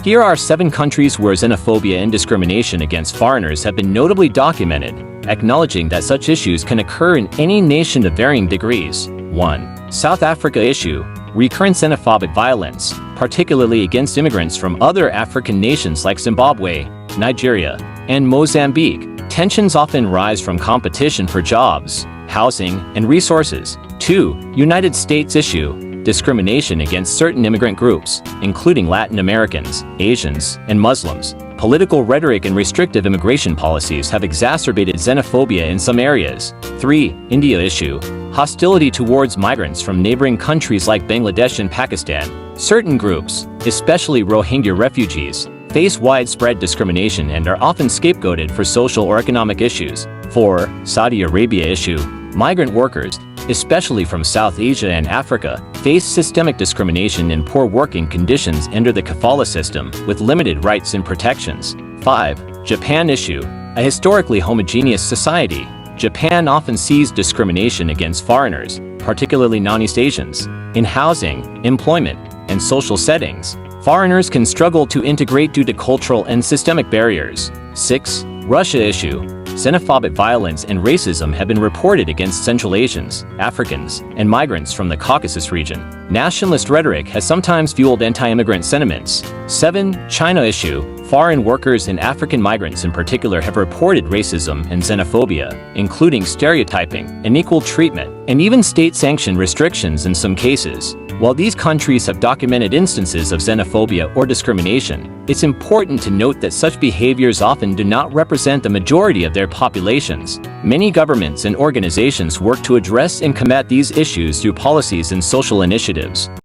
Here are 7 countries where xenophobia and discrimination against foreigners have been notably documented, acknowledging that such issues can occur in any nation to varying degrees. 1. South Africa issue. Recurrent xenophobic violence, particularly against immigrants from other African nations like Zimbabwe, Nigeria, and Mozambique. Tensions often rise from competition for jobs, housing, and resources. 2. United States issue. Discrimination against certain immigrant groups, including Latin Americans, Asians, and Muslims. Political rhetoric and restrictive immigration policies have exacerbated xenophobia in some areas. 3. India issue. Hostility towards migrants from neighboring countries like Bangladesh and Pakistan. Certain groups, especially Rohingya refugees, face widespread discrimination and are often scapegoated for social or economic issues. 4. Saudi Arabia issue. Migrant workers, especially from South Asia and Africa, face systemic discrimination and poor working conditions under the kafala system, with limited rights and protections. 5. Japan issue. A historically homogeneous society, Japan often sees discrimination against foreigners, particularly non-East Asians, in housing, employment, and social settings. Foreigners can struggle to integrate due to cultural and systemic barriers. 6. Russia issue. Xenophobic violence and racism have been reported against Central Asians, Africans, and migrants from the Caucasus region. Nationalist rhetoric has sometimes fueled anti-immigrant sentiments. 7. China issue. Foreign workers and African migrants in particular have reported racism and xenophobia, including stereotyping, unequal treatment, and even state-sanctioned restrictions in some cases. While these countries have documented instances of xenophobia or discrimination, it's important to note that such behaviors often do not represent the majority of their populations. Many governments and organizations work to address and combat these issues through policies and social initiatives.